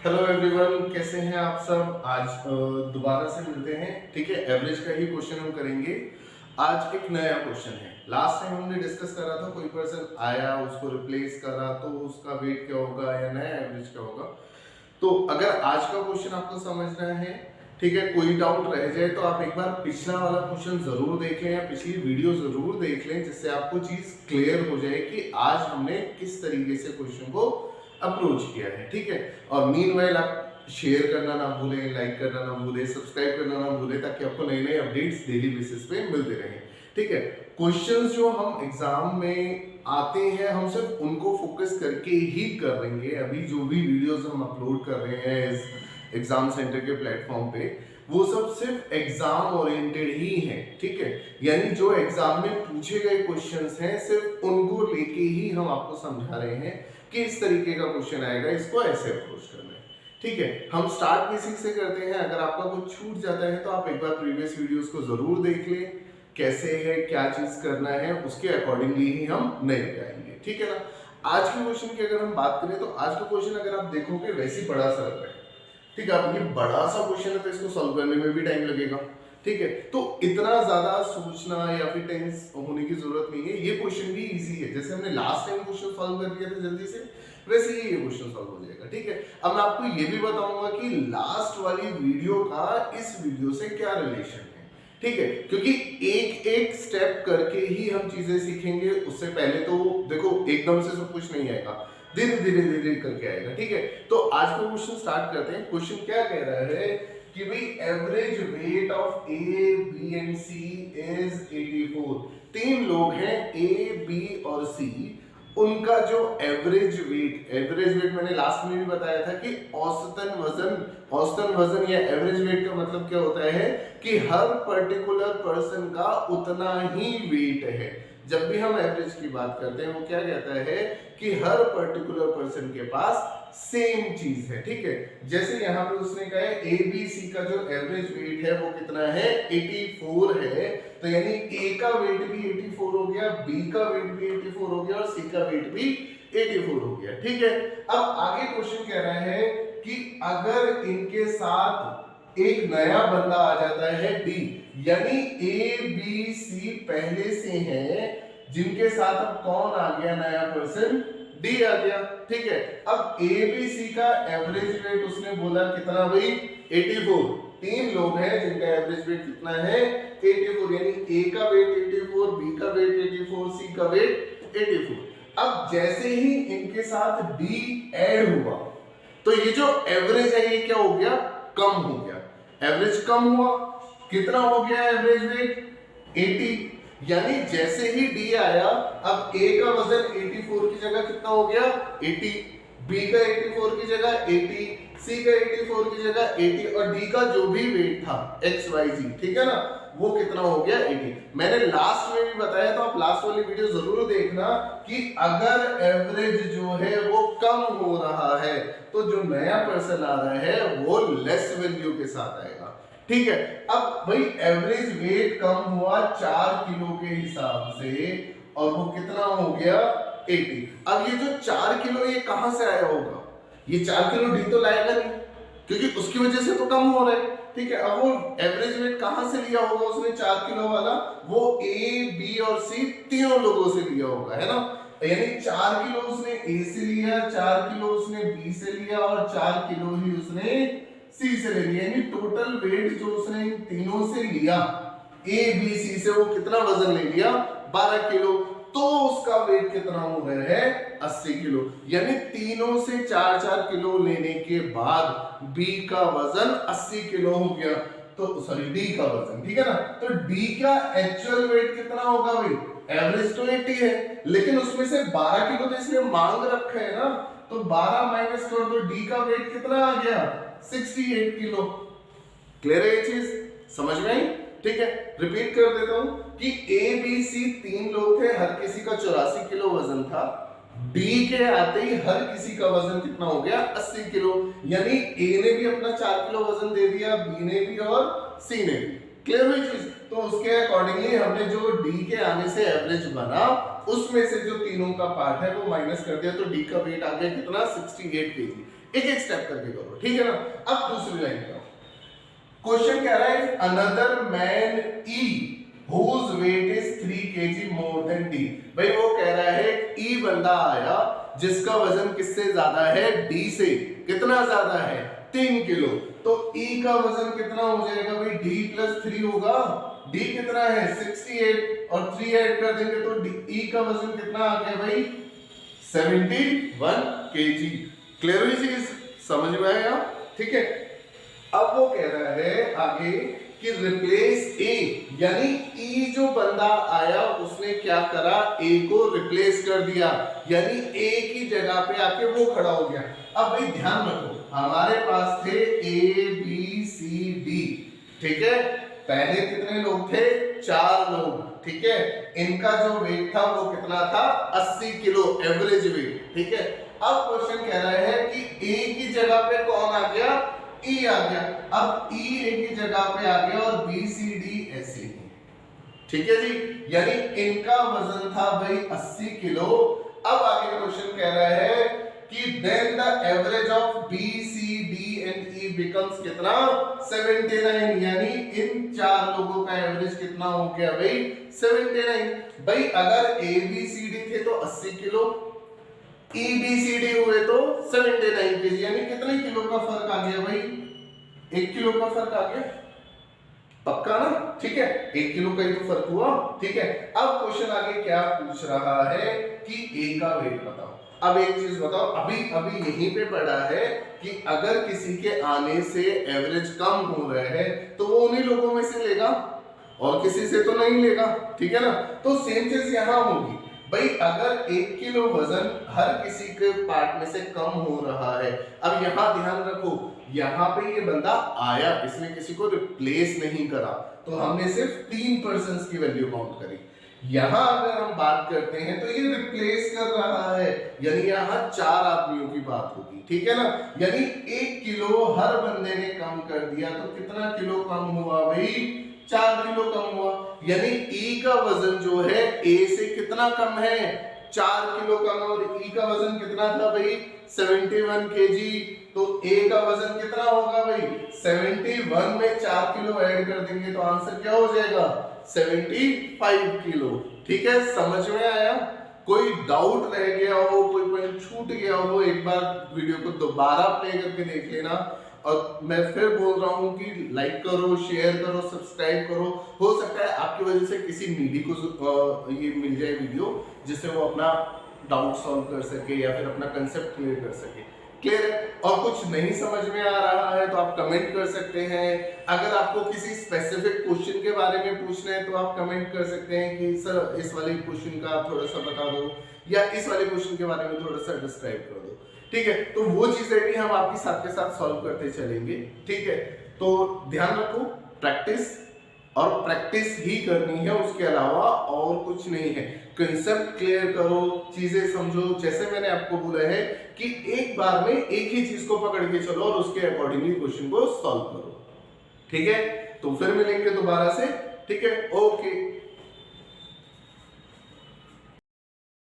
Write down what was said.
Hello everyone, कैसे हैं आप सब। आज दोबारा से मिलते हैं। ठीक है, एवरेज का ही क्वेश्चन हम करेंगे। आज एक नया क्वेश्चन है। लास्ट टाइम हमने डिस्कस करा था, कोई पर्सन आया, उसको रिप्लेस करा तो उसका वेट क्या होगा या नया एवरेज क्या होगा। तो अगर आज का क्वेश्चन आपको समझना है, ठीक है, कोई डाउट रह जाए तो आप एक बार पिछला वाला क्वेश्चन जरूर देख लें या पिछली वीडियो जरूर देख लें, जिससे आपको चीज क्लियर हो जाए कि आज हमने किस तरीके से क्वेश्चन को अप्रोच किया है। ठीक है, और मीनवाइल आप शेयर करना ना भूलें, लाइक करना ना भूलें, सब्सक्राइब करना ना भूलें, ताकि आपको नए नए अपडेट्स डेली बेसिस पे मिलते रहें। ठीक है, क्वेश्चंस जो हम एग्जाम में आते हैं हम सिर्फ उनको फोकस करके ही करेंगे। अभी जो भी वीडियोस हम अपलोड कर रहे हैं इस एग्जाम सेंटर के प्लेटफॉर्म पे, वो सब सिर्फ एग्जाम ओरिएंटेड ही हैं। ठीक है, यानी जो एग्जाम में पूछे गए क्वेश्चंस हैं सिर्फ उनको लेके ही हम आपको समझा रहे हैं कि इस तरीके का क्वेश्चन आएगा, इसको ऐसे अप्रोच करना है। ठीक है, हम स्टार्ट बेसिक से करते हैं। अगर आपका कुछ छूट जाता है तो आप एक बार प्रीवियस वीडियोस को जरूर देख लें, कैसे है, क्या चीज करना है, उसके अकॉर्डिंगली ही हम नए पे आएंगे। ठीक है ना। आज के क्वेश्चन की अगर हम बात करें तो आज का क्वेश्चन अगर आप देखोगे वैसे ही बड़ा सा लग रहा है। ठीक है, अब ये बड़ा सा क्वेश्चन है तो इसको सॉल्व करने में भी टाइम लगेगा। ठीक है, तो इतना ज्यादा सोचना या फिर टेंस होने की जरूरत नहीं है। ये क्वेश्चन भी इजी है, जैसे हमने लास्ट टाइम क्वेश्चन सॉल्व कर दिया था जल्दी से, वैसे ही ये क्वेश्चन सॉल्व हो जाएगा। ठीक है, अब मैं आपको ये भी बताऊंगा कि लास्ट वाली वीडियो का इस वीडियो से क्या रिलेशन है। ठीक है, क्योंकि एक एक स्टेप करके ही हम चीजें सीखेंगे। उससे पहले तो देखो एकदम से सब कुछ नहीं आएगा, धीरे धीरे धीरे करके आएगा। ठीक है, तो आज का क्वेश्चन स्टार्ट करते हैं। क्वेश्चन क्या कह रहा है कि भाई average weight of A B and C is 84। तीन लोग हैं ए बी और सी, उनका जो एवरेज वेट मैंने लास्ट में भी बताया था कि औसतन वजन या एवरेज वेट का मतलब क्या होता है कि हर पर्टिकुलर पर्सन का उतना ही वेट है। जब भी हम एवरेज की बात करते हैं वो क्या कहता है कि हर पर्टिकुलर पर्सन के पास सेम चीज है। ठीक है, जैसे यहाँ पे उसने कहा है ए बी सी का जो एवरेज वेट है वो कितना है, 84 है। तो यानी ए का वेट भी 84 हो गया, बी का वेट भी 84 हो गया और सी का वेट भी 84 हो गया। ठीक है, अब आगे क्वेश्चन कह रहा है कि अगर इनके साथ एक नया बंदा आ जाता है डी, यानी ए बी सी पहले से हैं, जिनके साथ अब कौन आ गया नया पर्सन, डी आ गया। ठीक है, अब ए बी सी का एवरेज वेट उसने बोला कितना भाई, 84। तीन लोग हैं जिनका एवरेज वेट कितना है, 84, यानी ए का वेट 84, बी का वेट 84, सी का वेट 84। अब जैसे ही इनके साथ डी ऐड हुआ तो ये जो एवरेज है ये क्या हो गया, कम हो गया। एवरेज कम हुआ, कितना हो गया एवरेज वेट, 80। यानी जैसे ही डी आया अब ए का वजन 84 की जगह कितना हो गया, 80, बी का 84 की जगह 80, सी का 84 की जगह 80 और डी का जो भी वेट था एक्स वाई जी, ठीक है ना, वो कितना हो गया, 80। मैंने लास्ट में भी बताया, तो आप लास्ट वाली वीडियो जरूर देखना कि अगर एवरेज जो है वो कम हो रहा है तो जो नया पर्सन आ रहा है वो लेस वैल्यू के साथ आएगा। ठीक है, अब भाई एवरेज वेट कम हुआ 4 किलो के हिसाब से और वो कितना हो गया, 80। अब ये जो 4 किलो ये कहां से आया होगा, ये 4 किलो डी तो लाएगा नहीं क्योंकि उसकी वजह से तो कम हो रहा है। ठीक है, अब वो एवरेज वेट कहां से लिया होगा उसने 4 किलो वाला, वो ए बी और सी तीनों लोगों से लिया होगा, है ना। यानी 4 किलो उसने ए से लिया, 4 किलो उसने बी से लिया और 4 किलो ही उसने सी से ले लिया। यानी टोटल वेट जो उसने इन तीनों से लिया ए बी सी से, वो कितना वजन ले लिया, 12 किलो। तो उसका वेट कितना हो रहा है, 80 किलो। यानी तीनों से 4-4 किलो लेने के बाद बी का वजन 80 किलो हो गया, तो सॉरी डी का वजन, ठीक है ना। तो डी का एक्चुअल वेट कितना होगा भाई, एवरेज तो 80 है लेकिन उसमें से 12 किलो तो इसने मांग रखा है ना, तो 12 माइनस कर दो, डी का वेट कितना आ गया, 68 किलो। क्लियर है ये चीज, समझ में आई। ठीक है, रिपीट कर देता हूं कि ए बी सी तीन लोग थे, हर किसी का 84 किलो वजन था। डी के आते ही हर किसी का वजन कितना हो गया, 80 किलो। यानी ए ने भी अपना 4 किलो वजन दे दिया, बी ने भी और सी ने भी। क्लियर हुई चीज? तो उसके अकॉर्डिंगली हमने जो डी के आने से एवरेज बना उसमें से जो तीनों का पार्ट है वो माइनस कर दिया, तो डी का वेट आ गया कितना 68 केजी। एक एक स्टेप करके करो, ठीक है ना। अब दूसरी लाइन का क्वेश्चन कह रहा है another man E whose weight is 3 kg more than D। भाई वो कह रहा है E बंदा आया जिसका वजन किससे ज्यादा है, D से। कितना ज्यादा है, 3 किलो। तो E का वजन कितना हो जाएगा भाई, D प्लस 3 होगा। D कितना है 68 और 3 ऐड कर देंगे तो E का वजन कितना आ गया भाई 71 kg। क्लियर हुई चीज, समझ में आया? ठीक है। अब वो कह रहा है आगे कि रिप्लेस ए, यानी ई जो बंदा आया उसने क्या करा, ए को रिप्लेस कर दिया, यानी ए की जगह पे आके वो खड़ा हो गया। अब भाई ध्यान रखो हमारे पास थे ए बी सी डी, ठीक है। पहले कितने लोग थे, 4 लोग, ठीक है। इनका जो वेट था वो कितना था 80 किलो एवरेज वेट, ठीक है। अब क्वेश्चन कह रहा है कि ए की जगह पे कौन आ गया, ई आ गया। अब ई ए की जगह पे आ गया और बी सी डी ऐसे ही, ठीक है जी। यानी इनका वजन था भाई 80 किलो। अब आगे क्वेश्चन कह रहा है कि then the average of B C D and E becomes कितना 79, यानी इन 4 लोगों का एवरेज कितना हो गया भाई 79। भाई अगर ए बी सी डी थे तो 80 kilo, E B C D हुए तो 79 केजी, यानी कितने किलो का फर्क आ गया भाई, 1 किलो का फर्क आ गया, पक्का ना, ठीक है। 1 किलो का ही तो फर्क हुआ, ठीक है। अब क्वेश्चन आगे क्या पूछ रहा है कि ए का वेट बताओ। अब एक चीज बताओ, अभी यहीं पे पढ़ा है कि अगर किसी के आने से एवरेज कम हो रहा है तो वो उन्हीं लोगों में से लेगा और किसी से तो नहीं लेगा, ठीक है ना। तो सेम चीज यहां होगी भाई, अगर 1 किलो वजन हर किसी के पार्ट में से कम हो रहा है। अब यहां ध्यान रखो, यहां पे ये बंदा आया, इसने किसी को रिप्लेस नहीं करा, तो हमने सिर्फ 3 पर्सन्स की वैल्यू काउंट करी। यहां अगर हम बात करते हैं तो ये रिप्लेस कर रहा है, यानी यहां 4 आदमियों की बात होगी, ठीक है ना। यानी 1 किलो हर बंदे ने कम कर दिया, तो कितना किलो कम हुआ भाई 4 किलो कम हुआ। यानी ई का वजन जो है ए से कितना कम है 4 किलो कम, और ई का वजन कितना था भाई 71 केजी। तो ए का वजन कितना होगा भाई 71 में 4 किलो ऐड कर देंगे तो आंसर क्या हो जाएगा 75 किलो, ठीक है। समझ में आया? कोई डाउट रह गया हो, कोई पॉइंट छूट गया हो, एक बार वीडियो को दोबारा प्ले करके देख लेना। और मैं फिर बोल रहा हूँ कि लाइक करो, शेयर करो, सब्सक्राइब करो। हो सकता है आपकी वजह से किसी नीडी को ये मिल जाए वीडियो जिससे वो अपना डाउट सॉल्व कर सके या फिर अपना कंसेप्ट क्लियर कर सके। क्लियर है? और कुछ नहीं समझ में आ रहा है तो आप कमेंट कर सकते हैं। अगर आपको किसी स्पेसिफिक क्वेश्चन के बारे में पूछना है तो आप कमेंट कर सकते हैं कि सर इस वाले क्वेश्चन का थोड़ा सा बता दो, या इस वाले क्वेश्चन के बारे में थोड़ा सा डिस्क्राइब कर दो, ठीक है। तो वो चीजें भी हम आपके साथ के साथ सॉल्व करते चलेंगे, ठीक है। तो ध्यान रखो, प्रैक्टिस और प्रैक्टिस ही करनी है, उसके अलावा और कुछ नहीं है। कंसेप्ट क्लियर करो, चीजें समझो। जैसे मैंने आपको बोला है कि एक बार में एक ही चीज को पकड़ के चलो और उसके अकॉर्डिंगली क्वेश्चन को सॉल्व करो, ठीक है। तो फिर मिलेंगे दोबारा से, ठीक है। ओके।